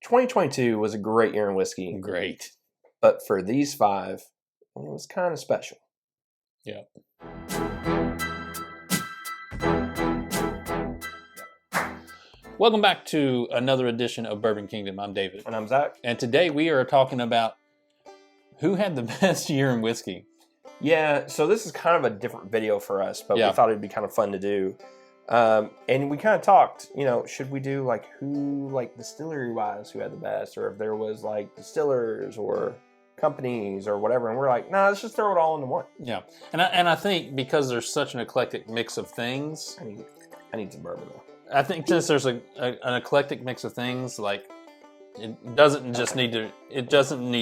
2022 was a great year in whiskey. Great. But for these 5, it was kind of special. Yeah. Welcome back to another edition of Bourbon Kingdom. I'm David. And I'm Zach. And today we are talking about who had the best year in whiskey. Yeah, so this is kind of a different video for us, but we thought it'd be kind of fun to do. And we kind of talked, should we do like who, like distillery-wise, who had the best, or if there was like distillers or companies or whatever. And we're like, nah, let's just throw it all into one. Yeah, and I think because there's such an eclectic mix of things. I need some bourbon though. I think since there's an eclectic mix of things, like it doesn't need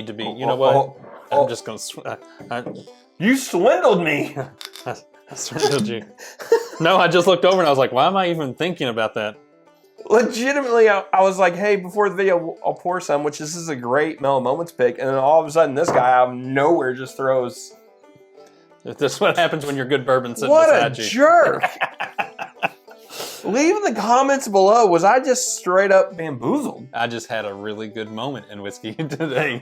to be. You know what? I'm just gonna. You swindled me. I swindled you. No, I just looked over and I was like, why am I even thinking about that? Legitimately, I was like, hey, before the video, I'll pour some, which this is a great Mellow Moments pick. And then all of a sudden, this guy out of nowhere just throws. This is what happens when you're good bourbon sitting beside you. What a jerk. Leave in the comments below, was I just straight up bamboozled? I just had a really good moment in whiskey today.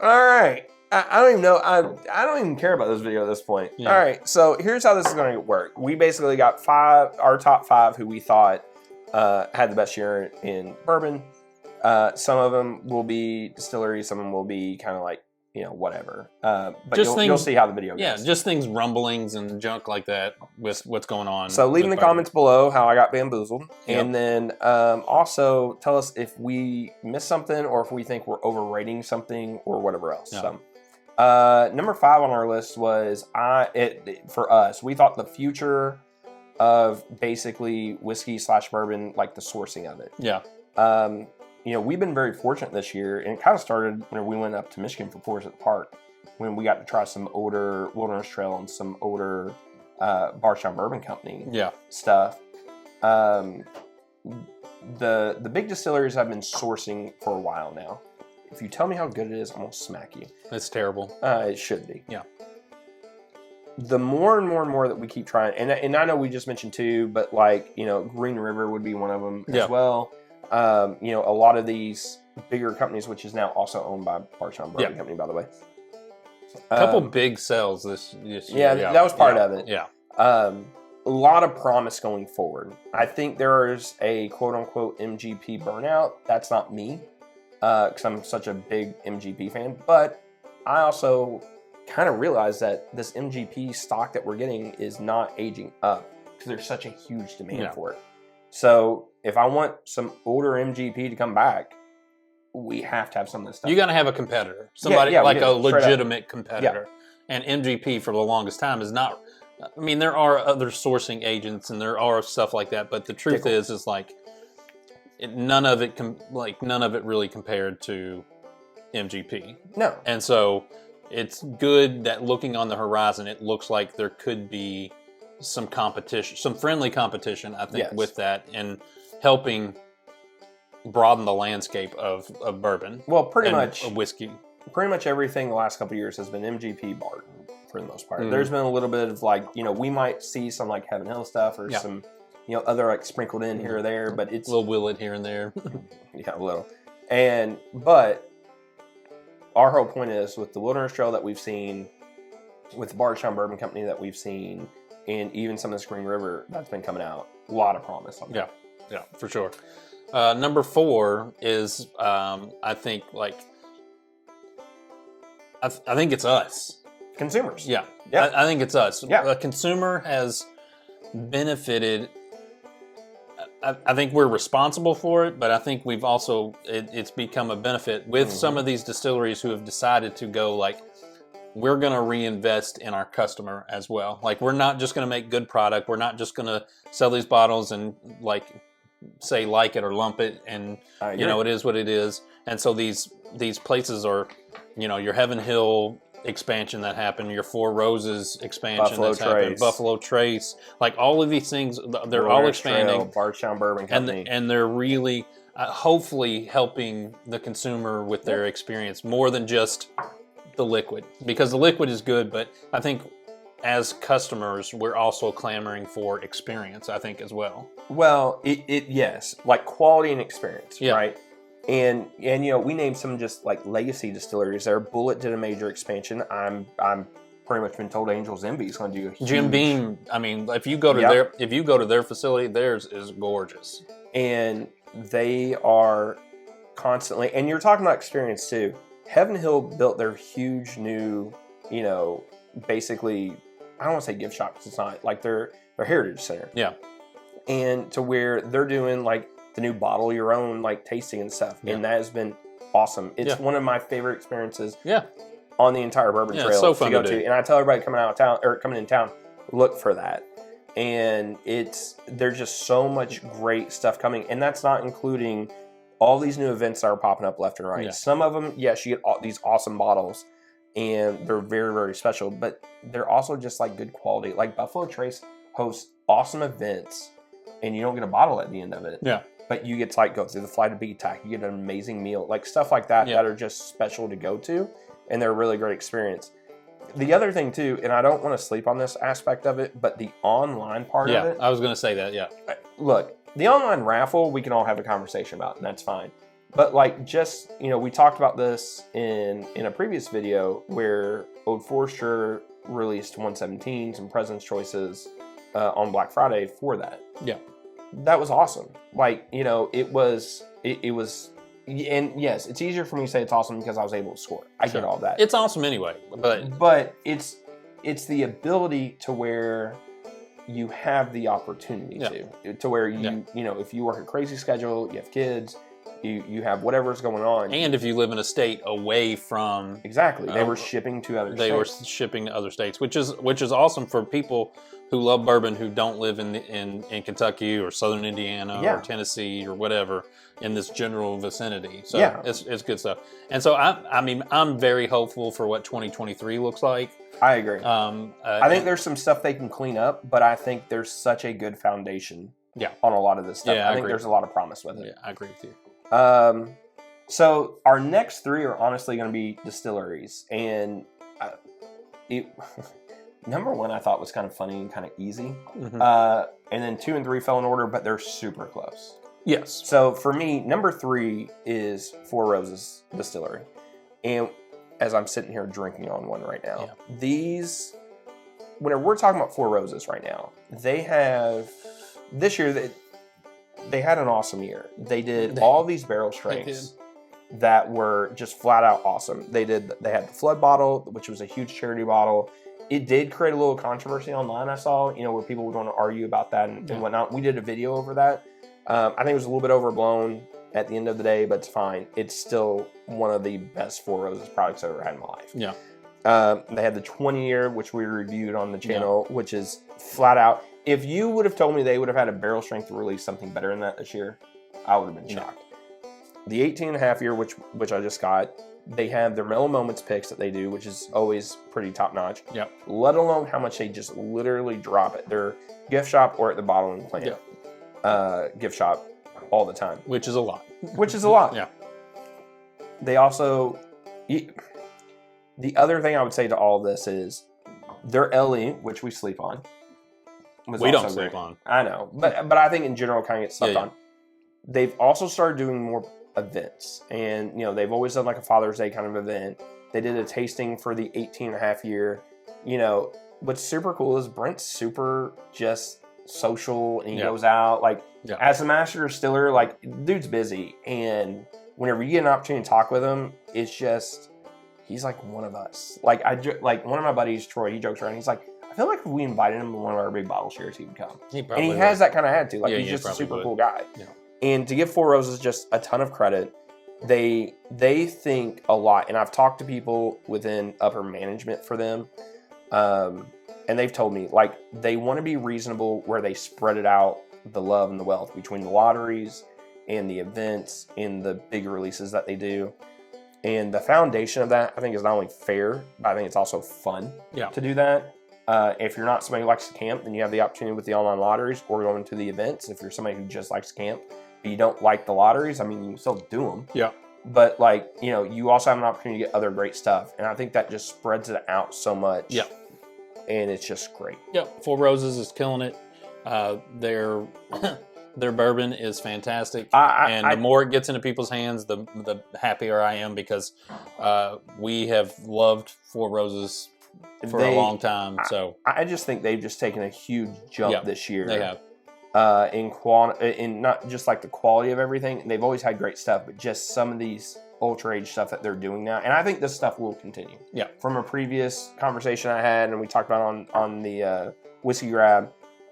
All right. I don't even know. I don't even care about this video at this point. Yeah. All right. So here's how this is going to work. We basically got our top 5 who we thought had the best year in bourbon. Some of them will be distilleries. Some of them will be kind of like, whatever. But you'll see how the video goes. Yeah, just things, rumblings and junk like that with what's going on. So leave in the comments below how I got bamboozled. Yep. And then also tell us if we missed something or if we think we're overrating something or whatever else. Yep. So, number 5 on our list was, for us, we thought the future of basically whiskey / bourbon, like the sourcing of it. Yeah. We've been very fortunate this year, and it kind of started when we went up to Michigan for Pours at the Park, when we got to try some older Wilderness Trail and some older Bardstown Bourbon Company stuff. The big distilleries have been sourcing for a while now. If you tell me how good it is, I'm going to smack you. It's terrible. It should be. Yeah. The more and more that we keep trying, and I know we just mentioned 2, but like, Green River would be one of them as well. A lot of these bigger companies, which is now also owned by Bardstown Bourbon Company, by the way. A couple big sales this year. Yeah, that was part of it. Yeah. A lot of promise going forward. I think there is a quote-unquote MGP burnout. That's not me, because I'm such a big MGP fan. But I also kind of realize that this MGP stock that we're getting is not aging up because there's such a huge demand for it. So if I want some older MGP to come back, we have to have some of this stuff. You got to have a competitor, somebody like a legitimate competitor. Yeah. And MGP for the longest time is not. I mean, there are other sourcing agents and there are stuff like that, but the truth is like none of it really compared to MGP. No. And so it's good that looking on the horizon, it looks like there could be some competition, some friendly competition, I think, with that, and helping broaden the landscape of bourbon. Well, pretty much of whiskey. Pretty much everything the last couple of years has been MGP Bard for the most part. There's been a little bit of like, we might see some like Heaven Hill stuff or some, other like sprinkled in here or there, but it's a little Willet here and there. Yeah, a little. But our whole point is with the Wilderness Trail that we've seen, with the Bardstown Bourbon Company that we've seen, and even some of this Green River that's been coming out, a lot of promise on that. Yeah, for sure. Number 4 is, I think, like, I think it's us. Consumers. Yeah. I think it's us. Yeah. A consumer has benefited. I think we're responsible for it, but I think we've also, it's become a benefit with some of these distilleries who have decided to go like, we're going to reinvest in our customer as well. Like, we're not just going to make good product. We're not just going to sell these bottles and like say like it or lump it, and it is what it is. And so these places are, your Heaven Hill expansion that happened, your Four Roses expansion happened, Buffalo Trace, like all of these things, they're all expanding. Bardstown Bourbon Company, and they're really hopefully helping the consumer with their experience more than just the liquid, because the liquid is good, but I think as customers, we're also clamoring for experience, I think, as well. Well, yes, like quality and experience, Yeah. right? And we named some just like legacy distilleries there. Bullet did a major expansion. I'm pretty much been told Angel's Envy is going to do a huge... Jim Beam, I mean, if you go to their facility, theirs is gorgeous. And they are constantly, and you're talking about experience too. Heaven Hill built their huge new, basically, I don't want to say gift shop because it's not, like their heritage center. Yeah. And to where they're doing like the new bottle your own like tasting and stuff. Yeah. And that has been awesome. It's one of my favorite experiences on the entire Bourbon Trail it's so fun to go to. And I tell everybody coming in town, look for that. And there's just so much great stuff coming. And that's not including all these new events that are popping up left and right. Yeah. Some of them, yes, you get these awesome bottles and they're very, very special, but they're also just like good quality. Like Buffalo Trace hosts awesome events and you don't get a bottle at the end of it. Yeah. But you get to like go through the flight of BTAC. You get an amazing meal, like stuff like that that are just special to go to, and they're a really great experience. The other thing too, and I don't want to sleep on this aspect of it, but the online part of it. Yeah, I was going to say that. Yeah. Look, the online raffle we can all have a conversation about, and that's fine. But like, just we talked about this in a previous video where Old Forester released 117 some President's Choices on Black Friday for that. Yeah. That was awesome. Like, it was, and yes, it's easier for me to say it's awesome because I was able to score. I get all that. It's awesome anyway, but it's the ability to where you have the opportunity to where if you work a crazy schedule, you have kids, you have whatever's going on. And if you live in a state away from... Exactly. They were shipping to other states. They were shipping to other states, which is awesome for people who love bourbon who don't live in Kentucky or Southern Indiana or Tennessee or whatever in this general vicinity. So it's good stuff. And so I'm very hopeful for what 2023 looks like. I agree. I think there's some stuff they can clean up, but I think there's such a good foundation on a lot of this stuff. I think there's a lot of promise with it. Yeah, I agree with you. So our next three are honestly going to be distilleries, and number one I thought was kind of funny and kind of easy, and then 2 and 3 fell in order, but they're super close. Yes. So for me, number 3 is Four Roses Distillery, and as I'm sitting here drinking on one right now, these, whenever we're talking about Four Roses right now, they have this year they had an awesome year. They did all these barrel strengths that were just flat out awesome. They had the Flood bottle, which was a huge charity bottle. It did create a little controversy online, I saw, where people would want to argue about that and whatnot. We did a video over that. I think it was a little bit overblown at the end of the day, but it's fine. It's still one of the best Four Roses products I've ever had in my life. Yeah. They had the 20-year, which we reviewed on the channel, which is flat out. If you would have told me they would have had a barrel strength to release something better than that this year, I would have been shocked. The 18.5-year, which I just got, they have their Mellow Moments picks that they do, which is always pretty top notch. Yep. Let alone how much they just literally drop at their gift shop or at the bottling plant gift shop all the time. Which is a lot. Yeah. They also, the other thing I would say to all of this is their LE, which we sleep on. We don't sleep on. I know, but I think in general kind of gets slept on. They've also started doing more events, and they've always done like a Father's Day kind of event. They did a tasting for the 18.5-year. What's super cool is Brent's super just social, and he goes out as a master distiller. Like, dude's busy, and whenever you get an opportunity to talk with him, it's just he's like one of us. Like one of my buddies, Troy, he jokes around. He's like, I feel like if we invited him to one of our big bottle shares, he would come. And he has that kind of attitude. Like, he's just a super cool guy. Yeah. And to give Four Roses just a ton of credit, they think a lot. And I've talked to people within upper management for them, and they've told me, like, they want to be reasonable where they spread it out, the love and the wealth between the lotteries and the events and the big releases that they do. And the foundation of that, I think, is not only fair, but I think it's also fun to do that. If you're not somebody who likes to camp, then you have the opportunity with the online lotteries or going to the events. If you're somebody who just likes to camp, but you don't like the lotteries, I mean, you can still do them. Yeah. But you also have an opportunity to get other great stuff. And I think that just spreads it out so much. Yeah. and it's just great. Yep, Four Roses is killing it. Their their bourbon is fantastic, and the more it gets into people's hands, the happier I am, because we have loved Four Roses for a long time. So I just think they've just taken a huge jump this year. They have. In not just like the quality of everything. They've always had great stuff, but just some of these ultra age stuff that they're doing now, and I think this stuff will continue. Yeah. From a previous conversation I had, and we talked about on the whiskey grab,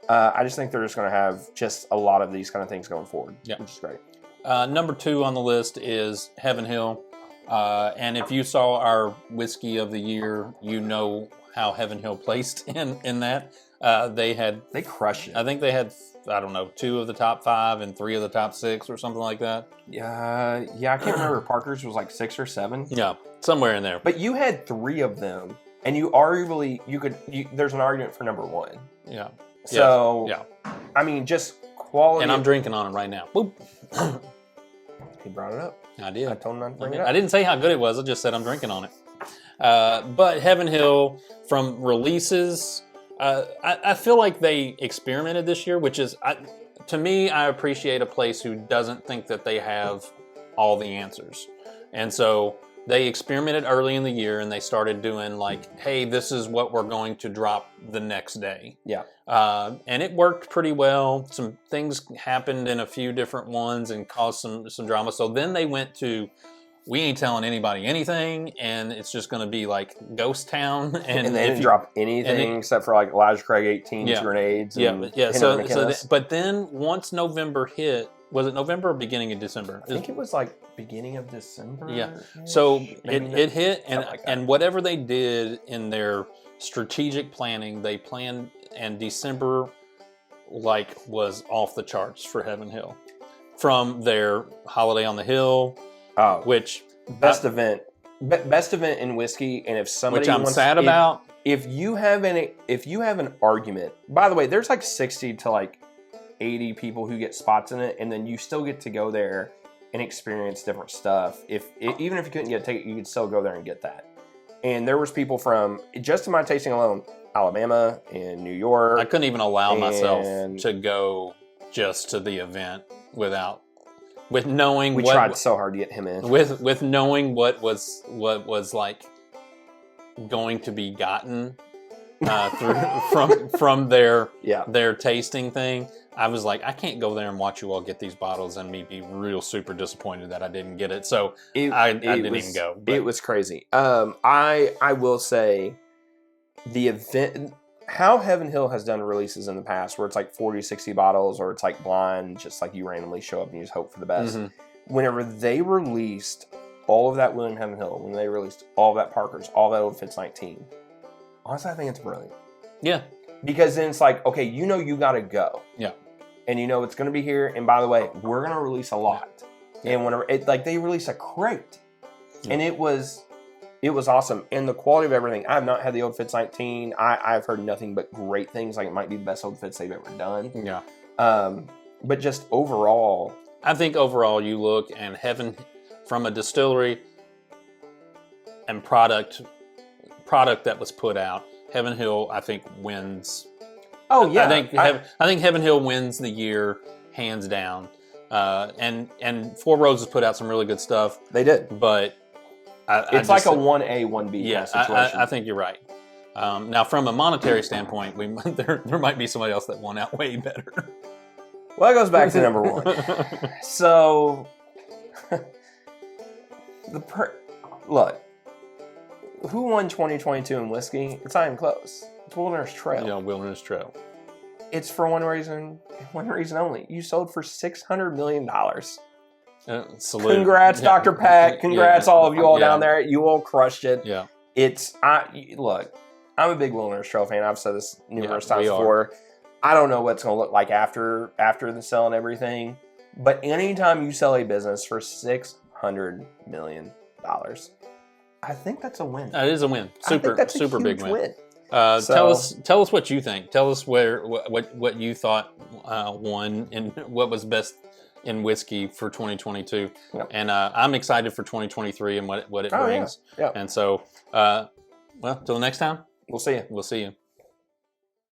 I just think they're just going to have just a lot of these kind of things going forward, which is great. Number 2 on the list is Heaven Hill, and if you saw our whiskey of the year, you know how Heaven Hill placed in that. They crushed it. I think they had, I don't know, 2 of the top 5 and 3 of the top 6 or something like that. Yeah, I can't remember. Parker's was like 6 or 7. Yeah, somewhere in there. But you had 3 of them, and there's an argument for number 1. Yeah. So, yeah. I mean, just quality. And I'm drinking on it right now. Boop. He brought it up. I did. I told him not to bring it up. I didn't say how good it was. I just said I'm drinking on it. But Heaven Hill, from releases, I feel like they experimented this year, which is, to me, I appreciate a place who doesn't think that they have all the answers. And so they experimented early in the year, and they started doing like, hey, this is what we're going to drop the next day. Yeah. And it worked pretty well. Some things happened in a few different ones and caused some drama. So then they went to, we ain't telling anybody anything, and it's just going to be like Ghost Town. And they didn't drop anything except for like Elijah Craig 18 grenades. But then once November hit, was it November or beginning of December? I think it was like beginning of December. Yeah. So it hit, and whatever they did in their strategic planning, they planned, and December was off the charts for Heaven Hill. From their Holiday on the Hill, which best event in whiskey, and if somebody which I'm sad about. If you have an argument, by the way, there's like 60 to like 80 people who get spots in it, and then you still get to go there and experience different stuff. Even if you couldn't get a ticket, you could still go there and get that. And there was people from, just in my tasting alone, Alabama and New York. I couldn't even allow myself to go just to the event with knowing we tried so hard to get him in. With knowing what was like going to be gotten from their tasting thing. I was like, I can't go there and watch you all get these bottles and me be real super disappointed that I didn't get it. So I didn't even go. But it was crazy. I will say the event, how Heaven Hill has done releases in the past where it's like 40, 60 bottles, or it's like blind, just like you randomly show up and you just hope for the best. Mm-hmm. Whenever they released all of that William Heaven Hill, when they released all of that Parker's, all that Old Fitz 19, honestly, I think it's brilliant. Yeah. Because then it's like, okay, you got to go. Yeah. And it's going to be here. And by the way, we're going to release a lot. Yeah. And whenever they release a crate, and it was awesome. And the quality of everything, I have not had the Old Fitz 19. I've heard nothing but great things. Like, it might be the best Old Fitz they've ever done. Yeah. But just overall, I think overall you look, and Heaven, from a distillery and product that was put out, Heaven Hill, I think, wins. Oh yeah, I think Heaven Hill wins the year hands down. And Four Roses put out some really good stuff. They did, but it's like a 1A, 1B kind of situation. I think you're right. Now, from a monetary standpoint, there might be somebody else that won out way better. Well, that goes back to number 1. So, look. Who won 2022 in whiskey? It's not even close. It's Wilderness Trail. Yeah, Wilderness Trail. It's for one reason only. You sold for $600 million. Salute. Congrats, Dr. Pat. Congrats, all of you all down there. You all crushed it. Yeah. Look, I'm a big Wilderness Trail fan. I've said this numerous times before. I don't know what it's going to look like after the sale and everything. But anytime you sell a business for $600 million, I think that's a win. It is a win. Super big win. Tell us what you think. Tell us what you thought won and what was best in whiskey for 2022. Yep. And I'm excited for 2023 and what it brings. Yeah. And so, till next time, we'll see you. We'll see you.